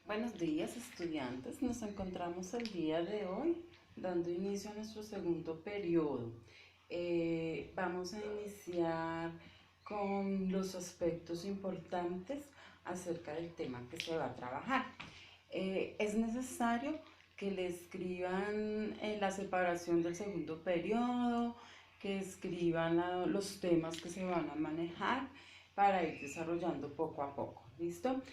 Buenos días, estudiantes. Nos encontramos el día de hoy dando inicio a nuestro segundo periodo. Vamos a iniciar con los aspectos importantes acerca del tema que se va a trabajar. Es necesario que le escriban la separación del segundo periodo, que escriban los temas que se van a manejar para ir desarrollando poco a poco. ¿Listo?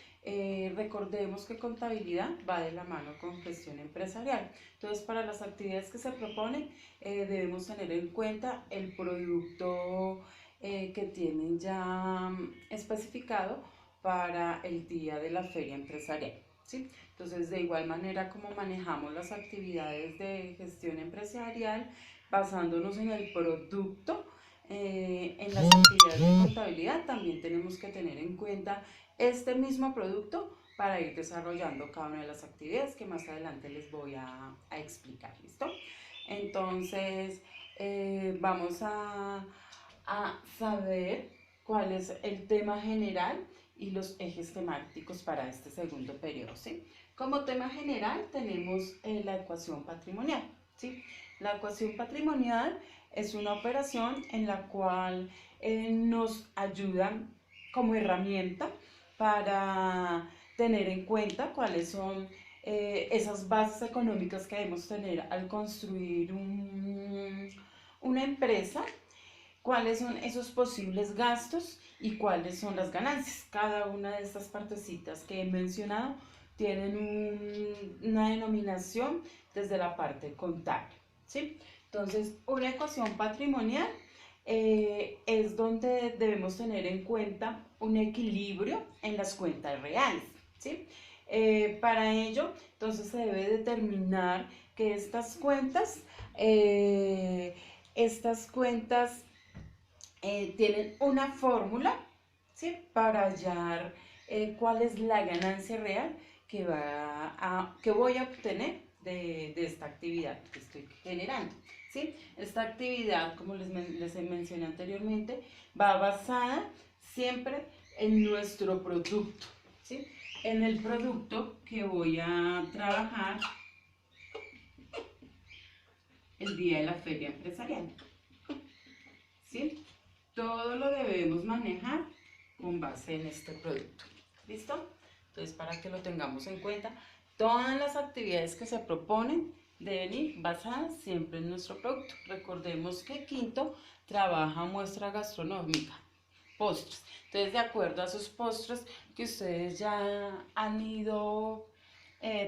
Recordemos que contabilidad va de la mano con gestión empresarial. Entonces, para las actividades que se proponen, debemos tener en cuenta el producto que tienen ya especificado para el día de la feria empresarial. ¿Sí? Entonces, de igual manera como manejamos las actividades de gestión empresarial, basándonos en el producto, en las actividades de contabilidad también tenemos que tener en cuenta este mismo producto para ir desarrollando cada una de las actividades que más adelante les voy a explicar. ¿Listo? Entonces, vamos a saber cuál es el tema general y los ejes temáticos para este segundo periodo. ¿Sí? Como tema general tenemos la ecuación patrimonial. ¿Sí? La ecuación patrimonial es una operación en la cual nos ayuda como herramienta para tener en cuenta cuáles son esas bases económicas que debemos tener al construir una empresa, cuáles son esos posibles gastos y cuáles son las ganancias. Cada una de estas partecitas que he mencionado tienen una denominación desde la parte contable. ¿Sí? Entonces, una ecuación patrimonial es donde debemos tener en cuenta un equilibrio en las cuentas reales. ¿Sí? Para ello, entonces se debe determinar que estas cuentas tienen una fórmula, ¿sí? Para hallar cuál es la ganancia real que voy a obtener de esta actividad que estoy generando. ¿Sí? Esta actividad, como les mencioné anteriormente, va basada siempre en nuestro producto. ¿Sí? En el producto que voy a trabajar el día de la feria empresarial. ¿Sí? Todo lo debemos manejar con base en este producto. ¿Listo? Entonces, para que lo tengamos en cuenta, todas las actividades que se proponen deben ir basadas siempre en nuestro producto. Recordemos que quinto trabaja muestra gastronómica, postres. Entonces, de acuerdo a esos postres que ustedes ya han ido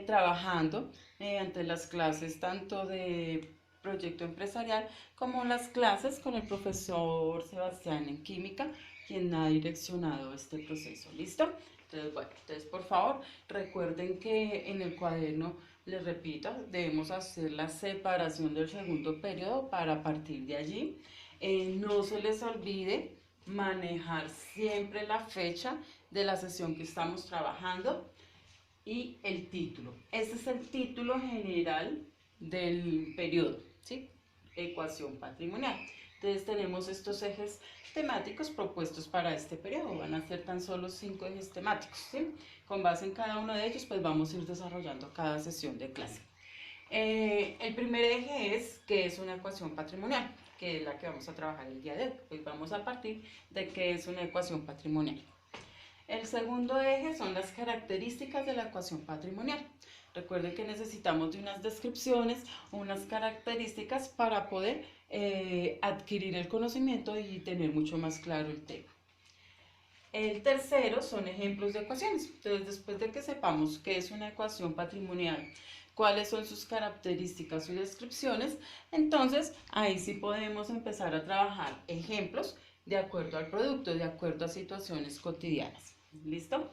trabajando mediante las clases tanto de proyecto empresarial como las clases con el profesor Sebastián en química, quien ha direccionado este proceso. ¿Listo? Entonces, bueno, por favor recuerden que en el cuaderno, les repito, debemos hacer la separación del segundo periodo para partir de allí. No se les olvide manejar siempre la fecha de la sesión que estamos trabajando y el título. Este es el título general del periodo, ¿sí? Ecuación patrimonial. Entonces tenemos estos ejes temáticos propuestos para este periodo. Van a ser tan solo 5 ejes temáticos, ¿sí? Con base en cada uno de ellos, pues vamos a ir desarrollando cada sesión de clase. El primer eje es qué es una ecuación patrimonial, que es la que vamos a trabajar el día de hoy. Pues vamos a partir de qué es una ecuación patrimonial. El segundo eje son las características de la ecuación patrimonial. Recuerden que necesitamos de unas descripciones, unas características para poder adquirir el conocimiento y tener mucho más claro el tema. El tercero son ejemplos de ecuaciones. Entonces, después de que sepamos qué es una ecuación patrimonial, cuáles son sus características y descripciones, entonces ahí sí podemos empezar a trabajar ejemplos de acuerdo al producto, de acuerdo a situaciones cotidianas. ¿Listo?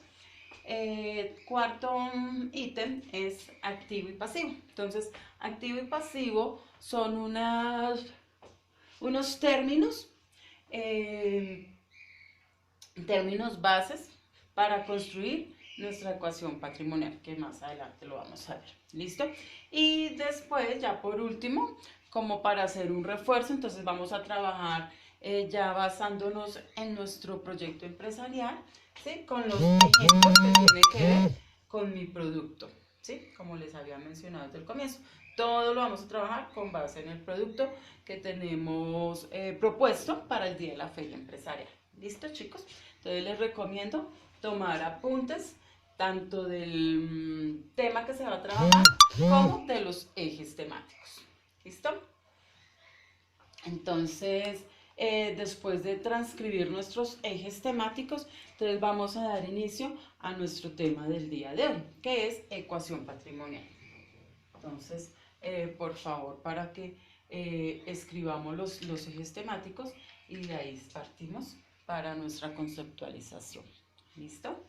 Cuarto ítem es activo y pasivo. Entonces, activo y pasivo son unos términos bases para construir nuestra ecuación patrimonial, que más adelante lo vamos a ver. ¿Listo? Y después, ya por último, como para hacer un refuerzo, entonces vamos a trabajar ya basándonos en nuestro proyecto empresarial, ¿sí? Con los ejemplos que tienen que ver con mi producto, ¿sí? Como les había mencionado desde el comienzo. Todo lo vamos a trabajar con base en el producto que tenemos propuesto para el día de la feria empresarial. ¿Listo, chicos? Entonces les recomiendo tomar apuntes tanto del tema que se va a trabajar como de los ejes temáticos. ¿Listo? Entonces, después de transcribir nuestros ejes temáticos, entonces vamos a dar inicio a nuestro tema del día de hoy, que es ecuación patrimonial. Entonces, por favor, para que escribamos los ejes temáticos y de ahí partimos para nuestra conceptualización. ¿Listo?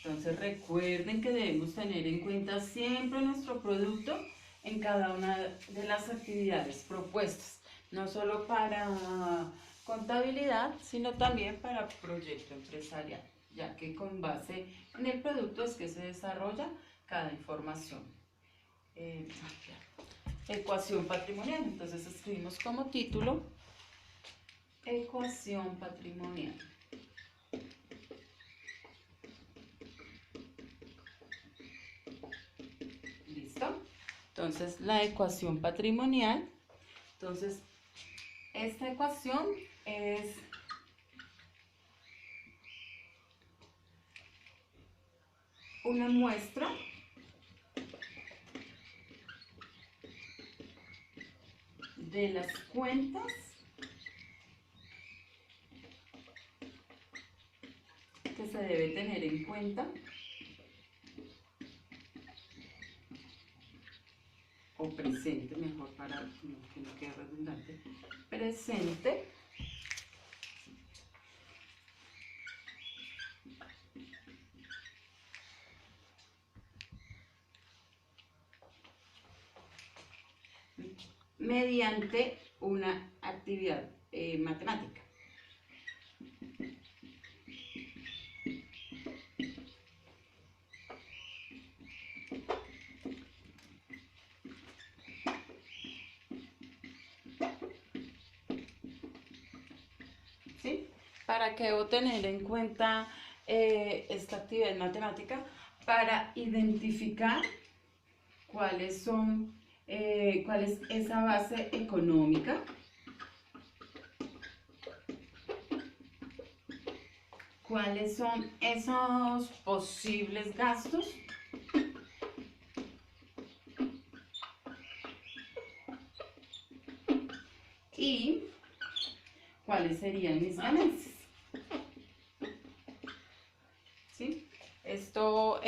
Entonces recuerden que debemos tener en cuenta siempre nuestro producto en cada una de las actividades propuestas, no solo para contabilidad, sino también para proyecto empresarial, ya que con base en el producto es que se desarrolla cada información. Ecuación patrimonial, entonces escribimos como título ecuación patrimonial. ¿Listo? Entonces la ecuación patrimonial, entonces esta ecuación es una muestra de las cuentas que se debe tener en cuenta o presente, mejor para que no quede redundante, presente mediante una actividad matemática. ¿Sí? ¿Para qué debo tener en cuenta esta actividad matemática? Para identificar cuál es esa base económica, cuáles son esos posibles gastos y cuáles serían mis ganancias. ¿Sí? Esto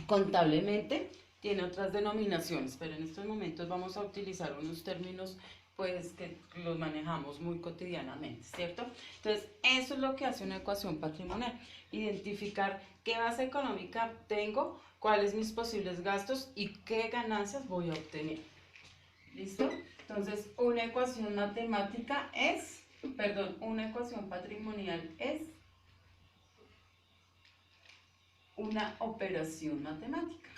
contablemente tiene otras denominaciones, pero en estos momentos vamos a utilizar unos términos pues que los manejamos muy cotidianamente, ¿cierto? Entonces, eso es lo que hace una ecuación patrimonial, identificar qué base económica tengo, cuáles mis posibles gastos y qué ganancias voy a obtener. ¿Listo? Entonces, una ecuación matemática es, perdón, una ecuación patrimonial es una operación matemática.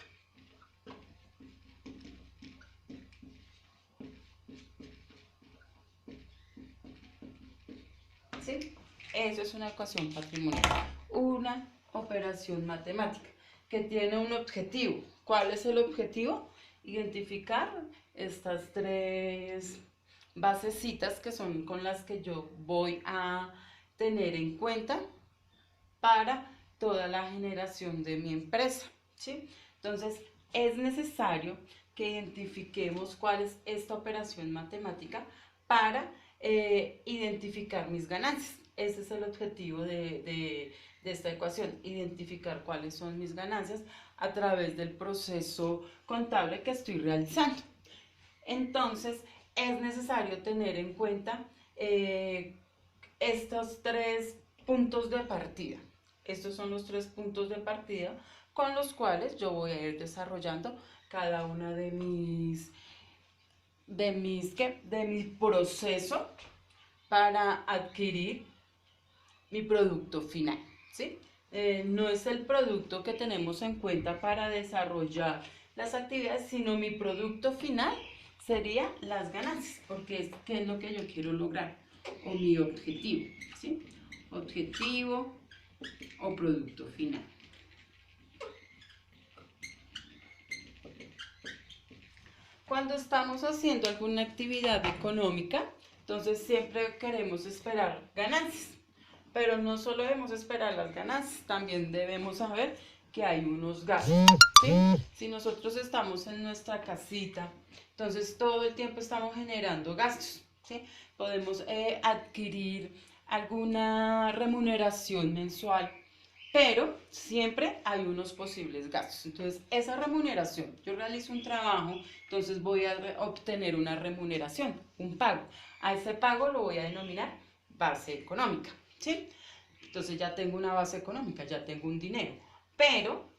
¿Sí? Eso es una ecuación patrimonial, una operación matemática que tiene un objetivo. ¿Cuál es el objetivo? Identificar estas tres basecitas que son con las que yo voy a tener en cuenta para toda la generación de mi empresa, ¿sí? Entonces, es necesario que identifiquemos cuál es esta operación matemática para identificar mis ganancias. Ese es el objetivo de esta ecuación, identificar cuáles son mis ganancias a través del proceso contable que estoy realizando. Entonces, es necesario tener en cuenta estos tres puntos de partida. Estos son los tres puntos de partida con los cuales yo voy a ir desarrollando cada una de mi proceso para adquirir mi producto final, ¿sí? No es el producto que tenemos en cuenta para desarrollar las actividades, sino mi producto final sería las ganancias, porque ¿qué es lo que yo quiero lograr? O mi objetivo, ¿sí? Objetivo o producto final. Cuando estamos haciendo alguna actividad económica, entonces siempre queremos esperar ganancias, pero no solo debemos esperar las ganancias, también debemos saber que hay unos gastos, ¿sí? Si nosotros estamos en nuestra casita, entonces todo el tiempo estamos generando gastos, ¿sí? Podemos adquirir alguna remuneración mensual, pero siempre hay unos posibles gastos. Entonces, esa remuneración, yo realizo un trabajo, entonces voy a obtener una remuneración, un pago. A ese pago lo voy a denominar base económica, ¿sí? Entonces ya tengo una base económica, ya tengo un dinero, pero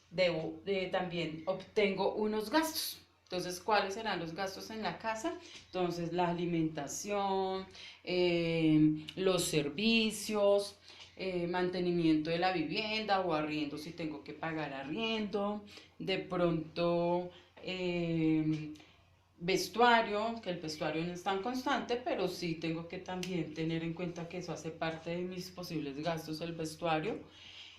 también obtengo unos gastos. Entonces, ¿cuáles serán los gastos en la casa? Entonces, la alimentación, los servicios, mantenimiento de la vivienda o arriendo si tengo que pagar arriendo, de pronto vestuario, que el vestuario no es tan constante, pero sí tengo que también tener en cuenta que eso hace parte de mis posibles gastos, el vestuario,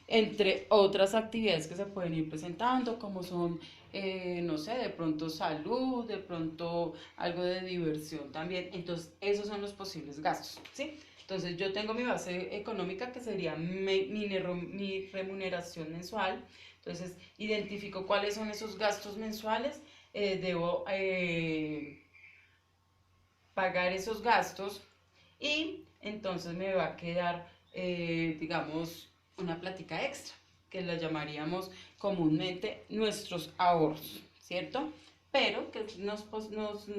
entre otras actividades que se pueden ir presentando, como son, no sé, de pronto salud, de pronto algo de diversión también. Entonces, esos son los posibles gastos, ¿sí? Entonces, yo tengo mi base económica, que sería mi remuneración mensual. Entonces, identifico cuáles son esos gastos mensuales, debo pagar esos gastos y entonces me va a quedar, digamos, una plática extra, que la llamaríamos comúnmente nuestros ahorros, ¿cierto? Pero que nos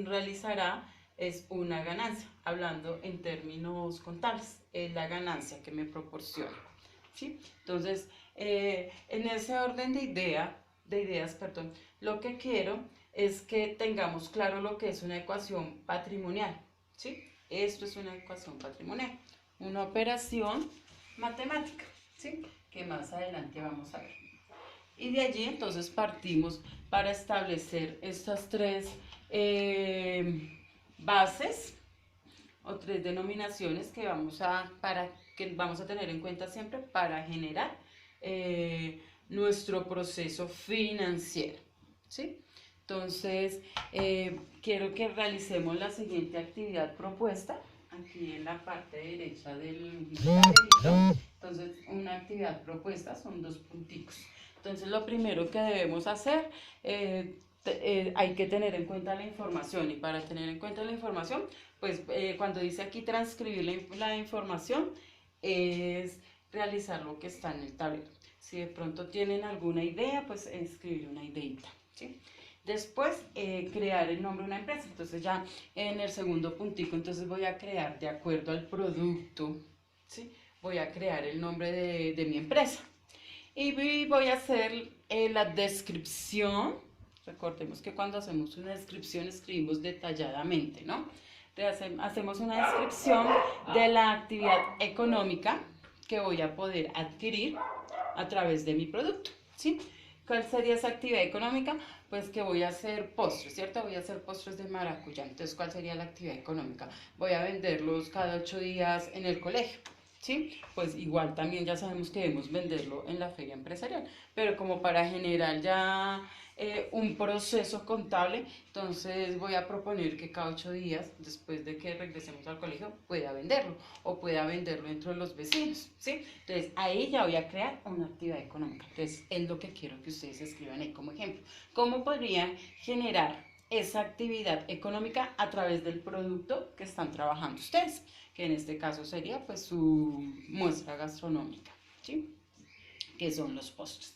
realizará es una ganancia, hablando en términos contables, es la ganancia que me proporciona, ¿sí? Entonces, en ese orden de ideas, perdón, lo que quiero es que tengamos claro lo que es una ecuación patrimonial, ¿sí? Esto es una ecuación patrimonial, una operación matemática, ¿sí? Que más adelante vamos a ver. Y de allí entonces partimos para establecer estas tres bases o tres denominaciones que vamos a tener en cuenta siempre para generar nuestro proceso financiero, ¿sí? Entonces, quiero que realicemos la siguiente actividad propuesta, aquí en la parte derecha del tablerito. Entonces, una actividad propuesta son 2 punticos. Entonces, lo primero que debemos hacer, hay que tener en cuenta la información, y para tener en cuenta la información, pues cuando dice aquí transcribir la información, es realizar lo que está en el tablero. Si de pronto tienen alguna idea, pues escribir una ideita, ¿sí? Después, crear el nombre de una empresa. Entonces ya en el segundo puntico, entonces voy a crear de acuerdo al producto, ¿sí? Voy a crear el nombre de mi empresa. Y voy a hacer la descripción. Recordemos que cuando hacemos una descripción escribimos detalladamente, ¿no? Entonces hacemos una descripción de la actividad económica que voy a poder adquirir a través de mi producto, ¿sí? ¿Cuál sería esa actividad económica? Pues que voy a hacer postres, ¿cierto? Voy a hacer postres de maracuyá. Entonces, ¿cuál sería la actividad económica? Voy a venderlos cada 8 días en el colegio, ¿sí? Pues igual también ya sabemos que debemos venderlo en la feria empresarial, pero como para generar ya un proceso contable, entonces voy a proponer que cada 8 días, después de que regresemos al colegio, pueda venderlo o pueda venderlo entre los vecinos, ¿sí? Entonces ahí ya voy a crear una actividad económica. Entonces es lo que quiero que ustedes escriban ahí como ejemplo. ¿Cómo podrían generar esa actividad económica a través del producto que están trabajando ustedes? Que en este caso sería pues su muestra gastronómica, ¿sí? Que son los postres.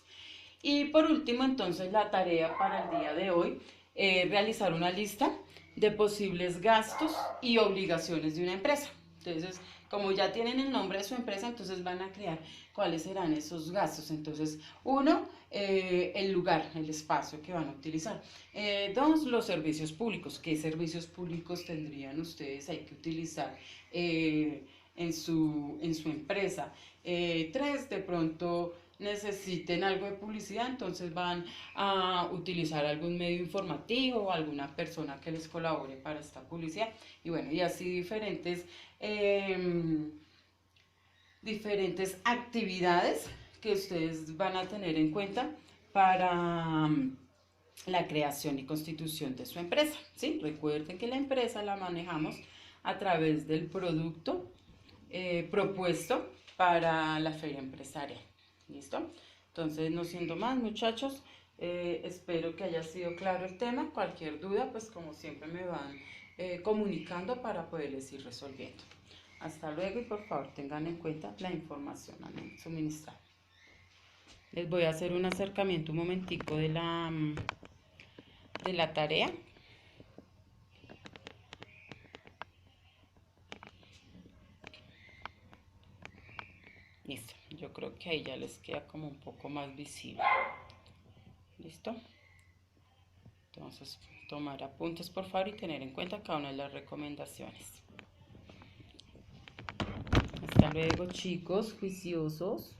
Y por último, entonces, la tarea para el día de hoy, realizar una lista de posibles gastos y obligaciones de una empresa. Entonces, como ya tienen el nombre de su empresa, entonces van a crear cuáles serán esos gastos. Entonces, uno, el lugar, el espacio que van a utilizar. Dos, los servicios públicos. ¿Qué servicios públicos tendrían ustedes? Hay que utilizar en su empresa. Tres, de pronto necesiten algo de publicidad, entonces van a utilizar algún medio informativo o alguna persona que les colabore para esta publicidad. Y bueno, y así diferentes actividades que ustedes van a tener en cuenta para la creación y constitución de su empresa, ¿sí? Recuerden que la empresa la manejamos a través del producto propuesto para la feria empresarial. ¿Listo? Entonces, no siendo más, muchachos, espero que haya sido claro el tema. Cualquier duda, pues como siempre me van comunicando para poderles ir resolviendo. Hasta luego y por favor tengan en cuenta la información suministrada. Les voy a hacer un acercamiento un momentico de la tarea. Listo, yo creo que ahí ya les queda como un poco más visible. ¿Listo? Entonces, tomar apuntes por favor y tener en cuenta cada una de las recomendaciones. Hasta luego, chicos, juiciosos.